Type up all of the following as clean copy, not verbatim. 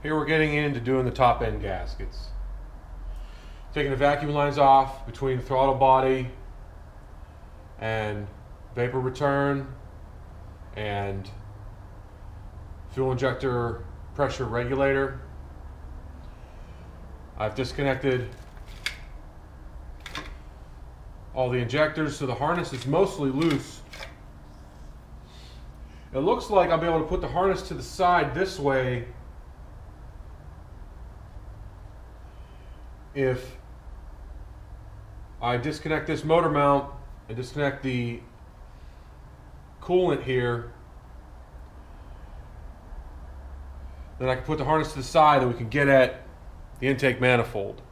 Here we're getting into doing the top end gaskets. Taking the vacuum lines off between the throttle body and vapor return and fuel injector pressure regulator. I've disconnected all the injectors, so the harness is mostly loose. It looks like I'll be able to put the harness to the side this way if I disconnect this motor mount and disconnect the coolant here. Then I can put the harness to the side and we can get at the intake manifold.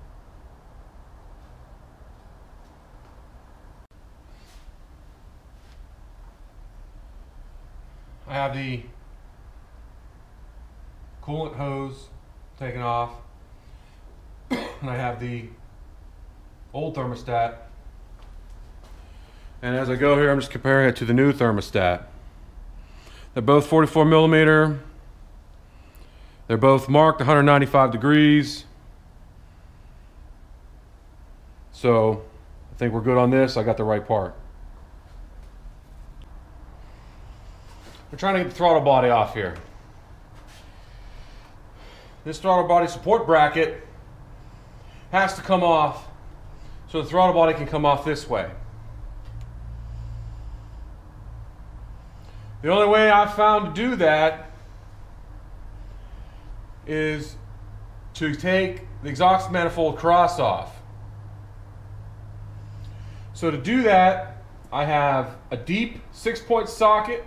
I have the coolant hose taken off, and I have the old thermostat. And as I go here, I'm just comparing it to the new thermostat. They're both 44 millimeter. They're both marked 195 degrees. So I think we're good on this. I got the right part. We're trying to get the throttle body off here. This throttle body support bracket has to come off so the throttle body can come off this way. The only way I've found to do that is to take the exhaust manifold cross off. So to do that, I have a deep 6-point socket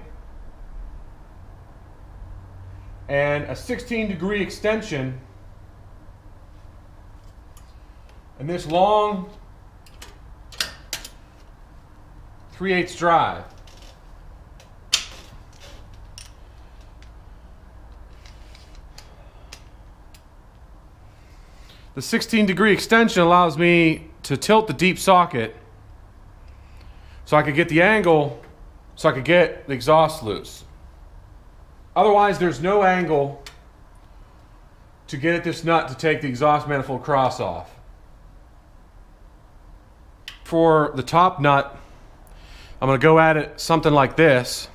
and a 16-degree extension, and this long 3/8 drive. The 16-degree extension allows me to tilt the deep socket so I could get the angle, so I could get the exhaust loose. Otherwise, there's no angle to get at this nut to take the exhaust manifold cross off. For the top nut, I'm going to go at it something like this.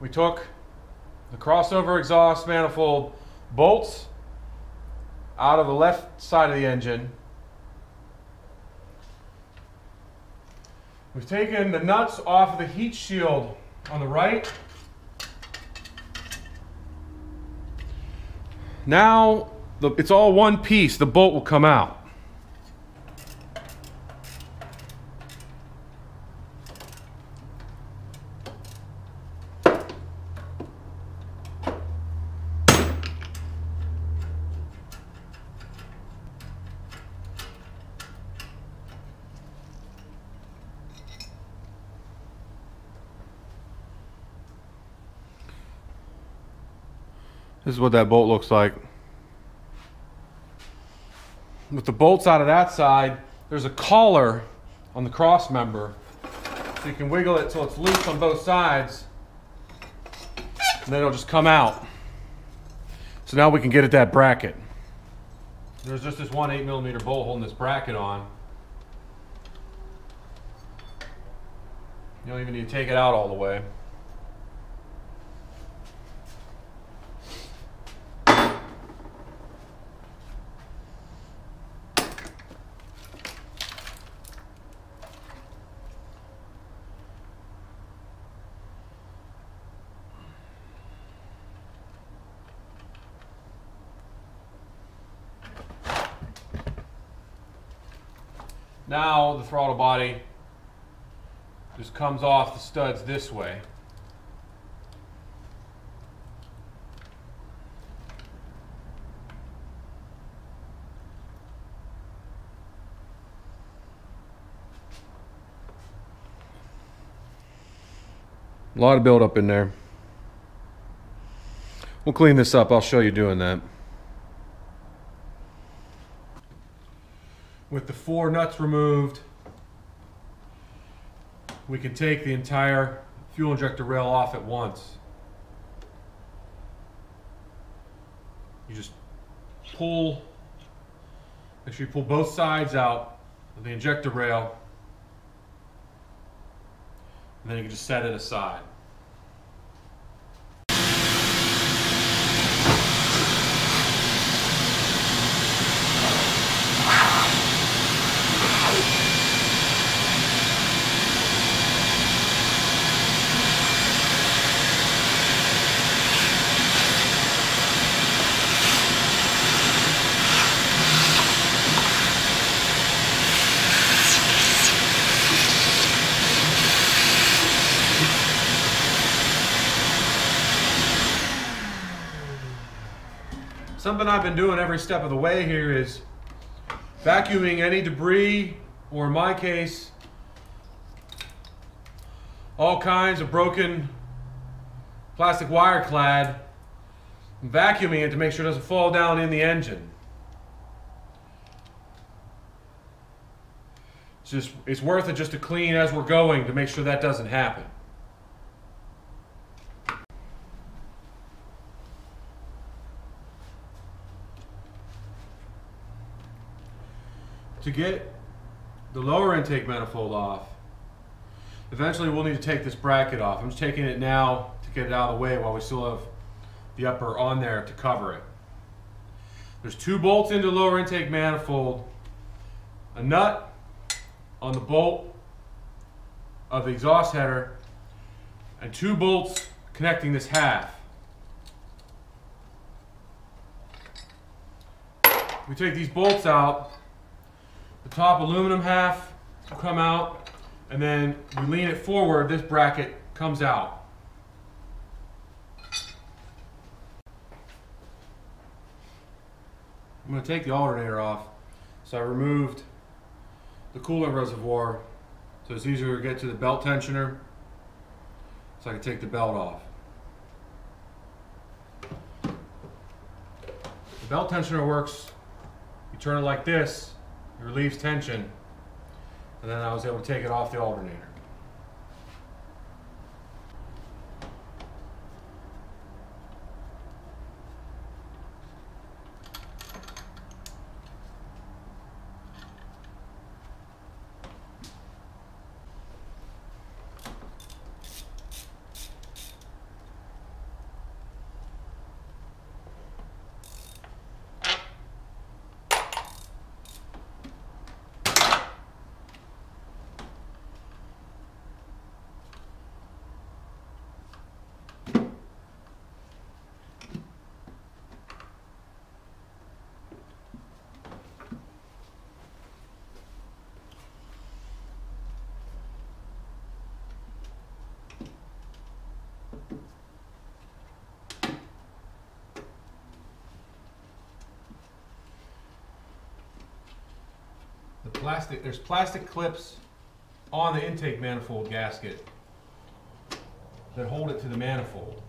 We took the crossover exhaust manifold bolts out of the left side of the engine. We've taken the nuts off of the heat shield on the right. Now it's all one piece. The bolt will come out. This is what that bolt looks like. With the bolts out of that side, there's a collar on the cross member, so you can wiggle it till it's loose on both sides, and then it'll just come out. So now we can get at that bracket. There's just this one 8mm bolt holding this bracket on. You don't even need to take it out all the way. Now the throttle body just comes off the studs this way. A lot of buildup in there. We'll clean this up. I'll show you doing that. With the 4 nuts removed, we can take the entire fuel injector rail off at once. You just pull, make sure you pull both sides out of the injector rail, and then you can just set it aside. Something I've been doing every step of the way here is vacuuming any debris, or in my case, all kinds of broken plastic wire clad, and vacuuming it to make sure it doesn't fall down in the engine. It's worth it just to clean as we're going to make sure that doesn't happen. To get the lower intake manifold off, eventually we'll need to take this bracket off. I'm just taking it now to get it out of the way while we still have the upper on there to cover it. There's 2 bolts into the lower intake manifold, a nut on the bolt of the exhaust header, and 2 bolts connecting this half. We take these bolts out. The top aluminum half will come out, and then we lean it forward, this bracket comes out. I'm going to take the alternator off. So I removed the coolant reservoir so it's easier to get to the belt tensioner, so I can take the belt off. The belt tensioner works, you turn it like this, it relieves tension, and then I was able to take it off the alternator. There's plastic clips on the intake manifold gasket that hold it to the manifold.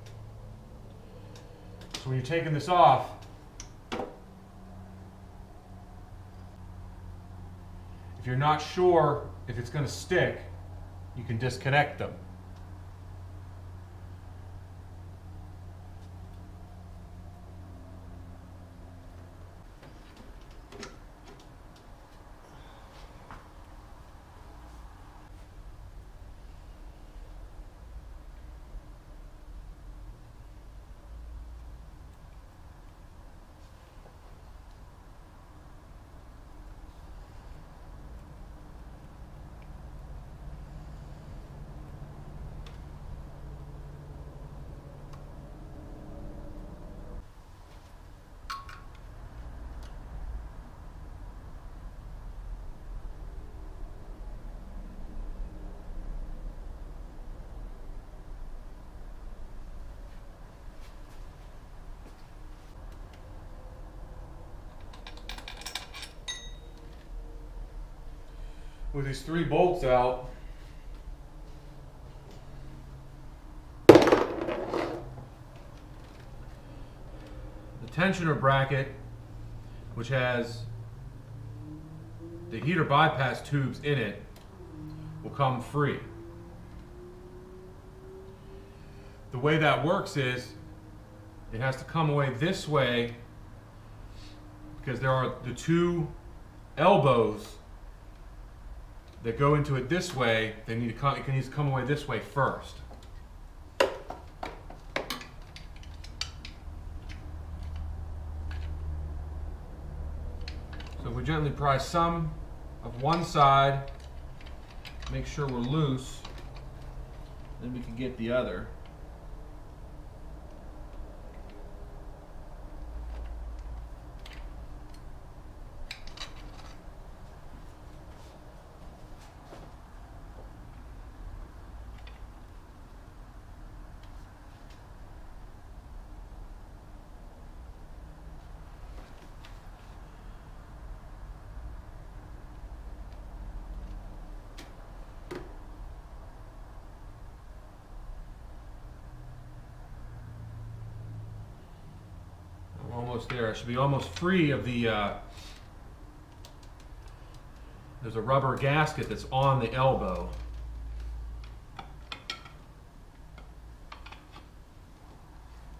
So when you're taking this off, if you're not sure if it's going to stick, you can disconnect them. With these 3 bolts out, the tensioner bracket, which has the heater bypass tubes in it, will come free. The way that works is it has to come away this way because there are the two elbows that go into it this way. It needs to come away this way first. So if we gently pry some of one side, make sure we're loose, then we can get the other. Almost there. I should be almost free of the there's a rubber gasket that's on the elbow.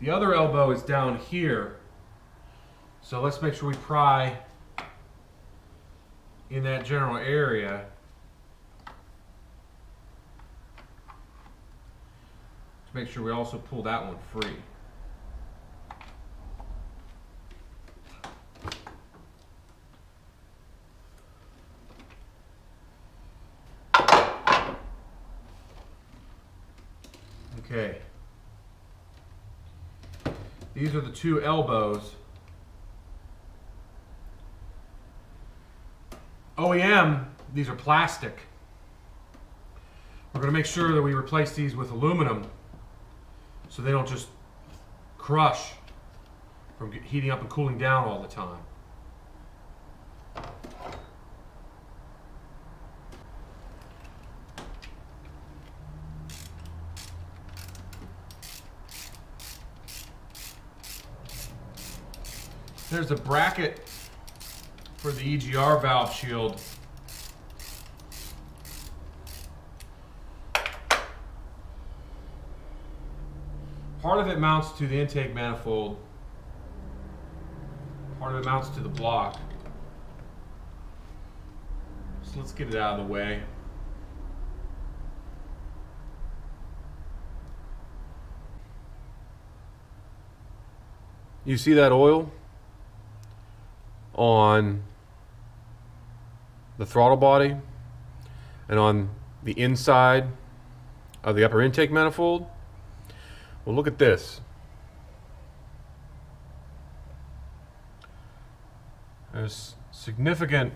The other elbow is down here, so let's make sure we pry in that general area. To make sure we also pull that one free. Okay, these are the two elbows. OEM, these are plastic. We're going to make sure that we replace these with aluminum so they don't just crush from heating up and cooling down all the time. There's a bracket for the EGR valve shield. Part of it mounts to the intake manifold. Part of it mounts to the block. So let's get it out of the way. You see that oil on the throttle body and on the inside of the upper intake manifold? Well, look at this. There's significant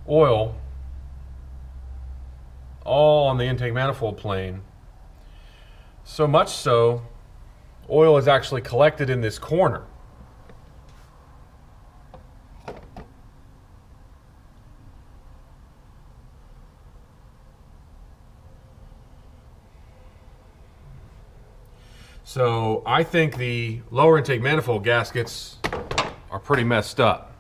oil all on the intake manifold plane. So much so, oil is actually collected in this corner. So I think the lower intake manifold gaskets are pretty messed up.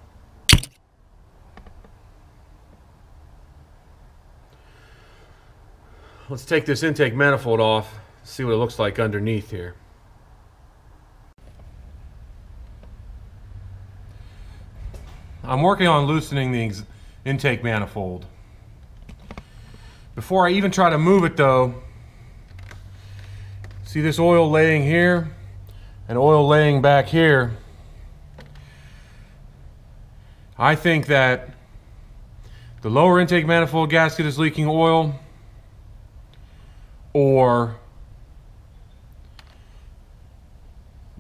Let's take this intake manifold off, see what it looks like underneath here. I'm working on loosening the intake manifold. Before I even try to move it though, see this oil laying here and oil laying back here? I think that the lower intake manifold gasket is leaking oil, or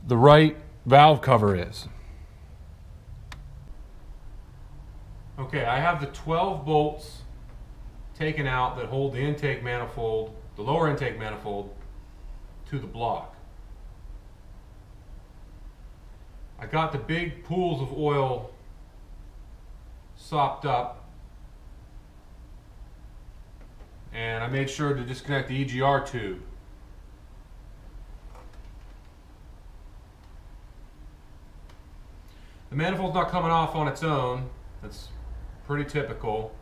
the right valve cover is. Okay, I have the 12 bolts taken out that hold the intake manifold, the lower intake manifold, to the block. I got the big pools of oil sopped up, and I made sure to disconnect the EGR tube. The manifold's not coming off on its own. That's pretty typical.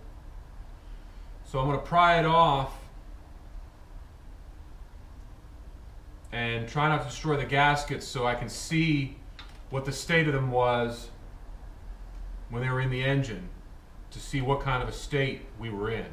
So I'm going to pry it off and try not to destroy the gaskets so I can see what the state of them was when they were in the engine, to see what kind of a state we were in.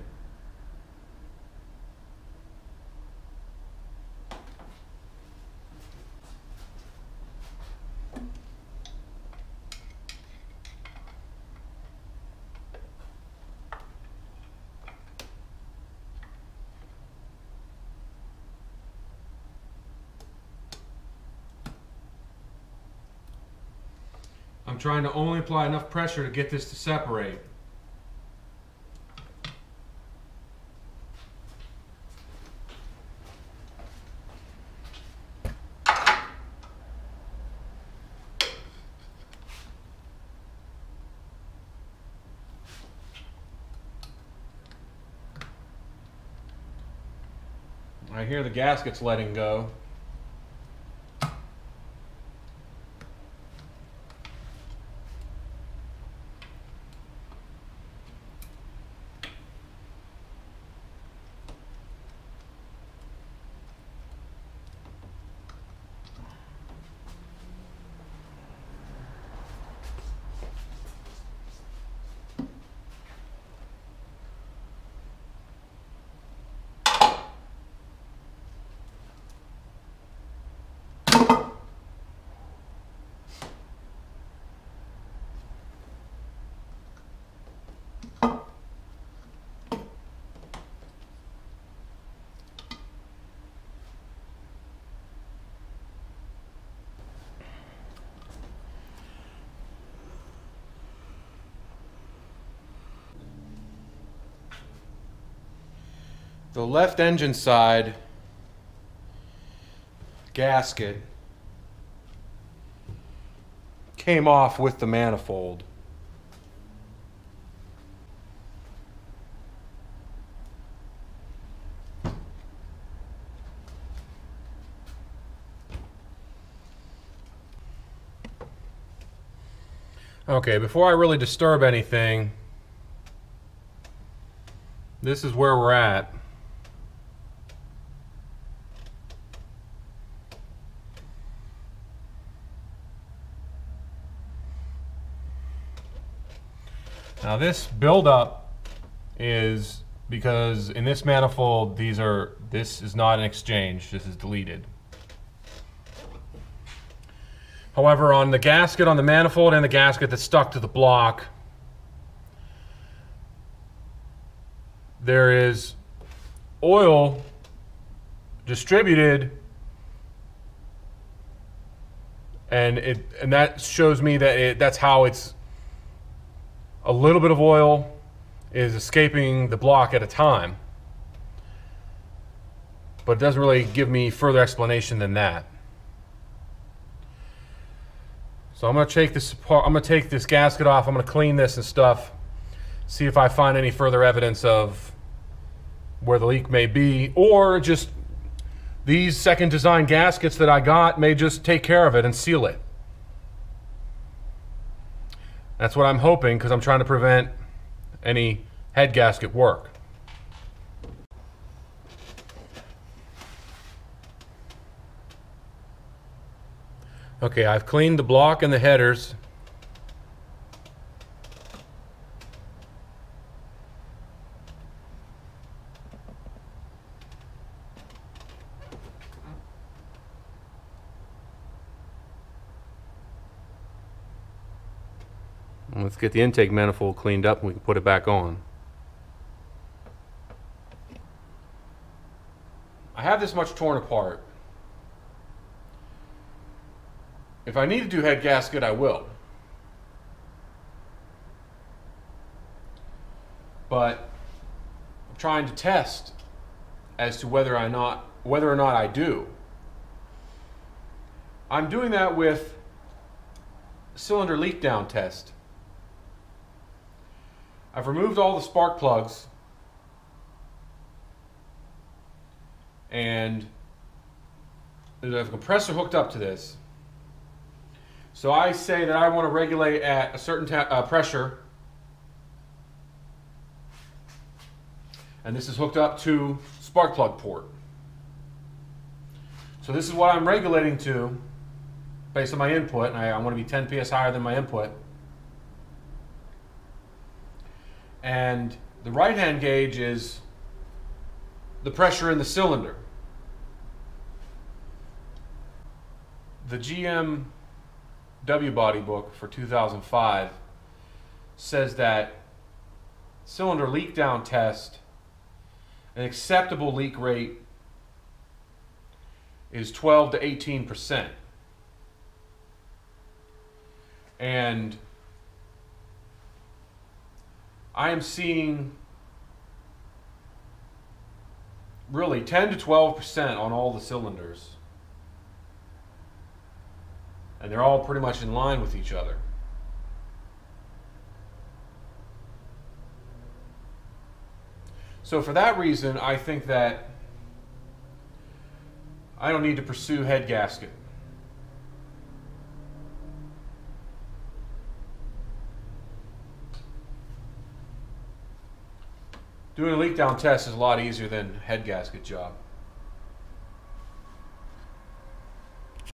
I'm trying to only apply enough pressure to get this to separate. I hear the gaskets letting go. The left engine side gasket came off with the manifold. Okay, before I really disturb anything, this is where we're at. Now this buildup is because in this manifold, this is not an exchange, this is deleted. However, on the gasket on the manifold and the gasket that's stuck to the block, there is oil distributed, and that shows me that that's how it's a little bit of oil is escaping the block at a time. But it doesn't really give me further explanation than that. So I'm going to take this apart. I'm going to take this gasket off. I'm going to clean this and stuff. See if I find any further evidence of where the leak may be, or just these second design gaskets that I got may just take care of it and seal it. That's what I'm hoping, because I'm trying to prevent any head gasket work. Okay, I've cleaned the block and the headers. Let's get the intake manifold cleaned up and we can put it back on. I have this much torn apart. If I need to do head gasket, I will. But I'm trying to test as to whether or not I do. I'm doing that with a cylinder leak down test. I've removed all the spark plugs and there's a compressor hooked up to this. So I say that I want to regulate at a certain pressure, and this is hooked up to spark plug port. So this is what I'm regulating to based on my input, and I want to be 10 PS higher than my input. And the right hand gauge is the pressure in the cylinder. The GM W body book for 2005 says that cylinder leak down test, an acceptable leak rate is 12 to 18%. And I am seeing really 10 to 12% on all the cylinders. And they're all pretty much in line with each other. So for that reason, I think that I don't need to pursue head gasket. Doing a leak down test is a lot easier than a head gasket job.